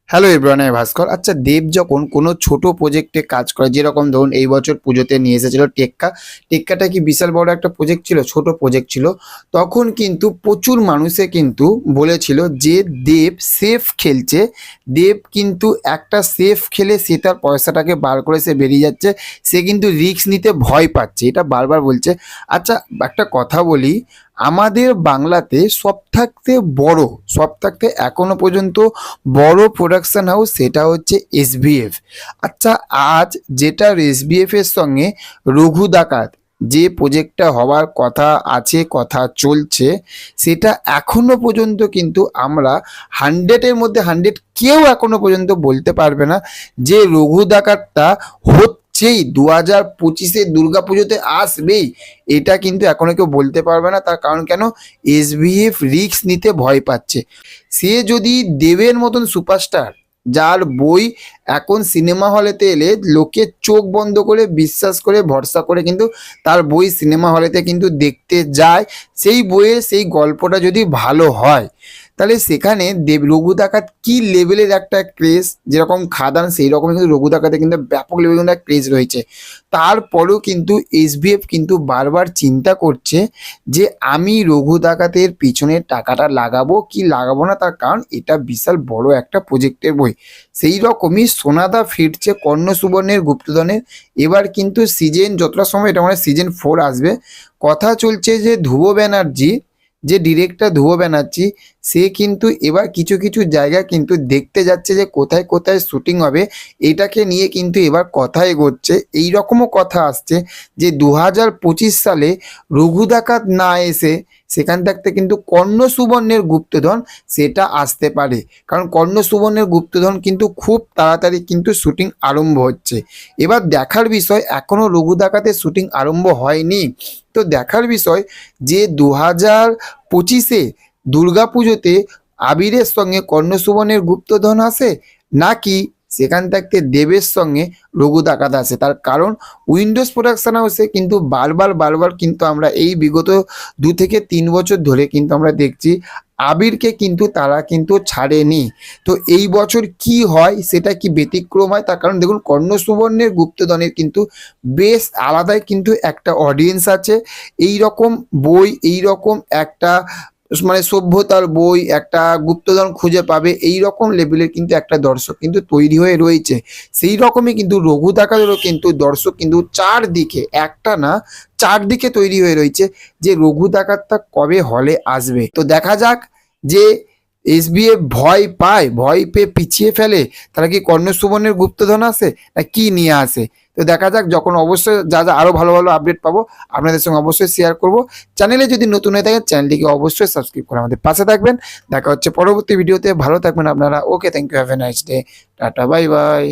Hello everyone, আমি ভাস্কর। আচ্ছা, দেব যখন কোনো ছোট প্রজেক্টে কাজ করে, যেরকম ধরুন এই বছর পুজোতে নিয়ে এসেছিল টেক্কাটা কি বিশাল বড় একটা প্রজেক্ট ছিল? ছোট প্রজেক্ট ছিল। তখন কিন্তু প্রচুর মানুষে কিন্তু বলেছিল যে দেব সেফ খেলছে। দেব কিন্তু একটা সেফ খেলে সে তার পয়সাটাকে বার করে সে বেরিয়ে যাচ্ছে, সে কিন্তু রিস্ক নিতে ভয় পাচ্ছে, এটা বারবার বলছে। আচ্ছা, একটা কথা বলি, আমাদের বাংলাতে সব থাকতে এখনো পর্যন্ত বড় প্রোডাকশন হাউস, সেটা হচ্ছে এসবিএফ। আচ্ছা, আজ যেটার এসবিএফ এর সঙ্গে রঘু ডাকাত যে প্রজেক্টটা হওয়ার কথা আছে, কথা চলছে, সেটা এখনো পর্যন্ত কিন্তু আমরা 100-এর মধ্যে 100 কেউ এখনো পর্যন্ত বলতে পারবে না যে রঘু ডাকাতটা হচ্ছেই 2025-এ দুর্গাপুজোতে আসবেই। এটা কিন্তু এখনো কেউ বলতে পারবে না। তার কারণ কেন? এসবিএফ রিস্ক নিতে ভয় পাচ্ছে। সে যদি দেবের মতন সুপারস্টার, যার বই এখন সিনেমা হলেতে এলে লোকে চোখ বন্ধ করে বিশ্বাস করে ভরসা করে কিন্তু তার বই সিনেমা হলেতে কিন্তু দেখতে যায়, সেই বইয়ের সেই গল্পটা যদি ভালো হয়, তাহলে সেখানে রঘু ডাকাত কি লেভেলের একটা ক্রেজ, যেরকম খাদান সেই রকম কিন্তু রঘু ডাকাতে কিন্তু ব্যাপক লেভেলের একটা ক্রেজ রয়েছে। তারপরেও কিন্তু এসবিএফ কিন্তু বারবার চিন্তা করছে যে আমি রঘু ডাকাতের পিছনে টাকাটা লাগাবো কি লাগাবো না, তার কারণ এটা বিশাল বড় একটা প্রজেক্টের বই। সেই রকমই সোনাদা ফিরছে কর্ণ সুবর্ণের গুপ্তধনের। এবার কিন্তু যতটা সময়, এটা মানে সিজন 4 আসবে। কথা চলছে যে ধ্রুব ব্যানার্জি, যে ডিরেক্টর ধ্রুব ব্যানার্জি, সে কিন্তু এবার কিছু কিছু জায়গা কিন্তু দেখতে যাচ্ছে যে কোথায় কোথায় শুটিং হবে। এটাকে নিয়ে কিন্তু এবার কথা এগোচ্ছে। এই রকমও কথা আসছে যে 2025 সালে রঘু ডাকাত না এসে সেখান থাকতে কিন্তু কর্ণ সুবর্ণের গুপ্তধন সেটা আসতে পারে। কারণ কর্ণ সুবর্ণের গুপ্তধন কিন্তু খুব তাড়াতাড়ি কিন্তু শুটিং আরম্ভ হচ্ছে। এবার দেখার বিষয়, এখনো রঘু ডাকাতের শুটিং আরম্ভ হয়নি, তো দেখার বিষয় যে 2025-এ দুর্গাপুজোতে আবিরের সঙ্গে কর্ণ সুবর্ণের গুপ্তধন আসে, নাকি সেখান থাকতে দেবের সঙ্গে রঘু ডাকাত আসে। তার কারণ উইন্ডোজ প্রোডাকশন হাউসে কিন্তু বারবার কিন্তু আমরা এই বিগত 2 থেকে 3 বছর ধরে কিন্তু আমরা দেখছি আবিরকে কিন্তু তারা কিন্তু ছাড়েনি। তো এই বছর কি হয়, সেটা কি ব্যতিক্রম হয়? তার কারণ দেখুন, কর্ণ সুবর্ণের গুপ্তধনের কিন্তু বেশ আলাদাই কিন্তু একটা অডিয়েন্স আছে। এই রকম বই, এই রকম একটা মানে সভ্যতার বই, একটা গুপ্তধন খুঁজে পাবে, এই রকম লেভেলের কিন্তু একটা দর্শক কিন্তু তৈরি হয়ে রয়েছে। সেই রকমই কিন্তু রঘু ডাকাতেরও কিন্তু দর্শক কিন্তু চারদিকে, একটা না চারদিকে তৈরি হয়ে রয়েছে যে রঘু ডাকাতটা কবে হলে আসবে। তো দেখা যাক যে এসবিএফ ভয় পেয়ে পিছিয়ে ফেলে, তারা কি কর্ণ সুবর্ণের গুপ্তধন আসে না কি নিয়ে আসে। তো দেখা যাক, যখন অবশ্যই যা যা আরো ভালো ভালো আপডেট পাবো আপনাদের সঙ্গে অবশ্যই শেয়ার করব। চ্যানেলে যদি নতুন হয়ে থাকেন, চ্যানেলটিকে অবশ্যই সাবস্ক্রাইব করে আমাদের পাশে থাকবেন। দেখা হচ্ছে পরবর্তী ভিডিওতে। ভালো থাকবেন আপনারা। Okay, thank you, have a nice day, tata, bye by.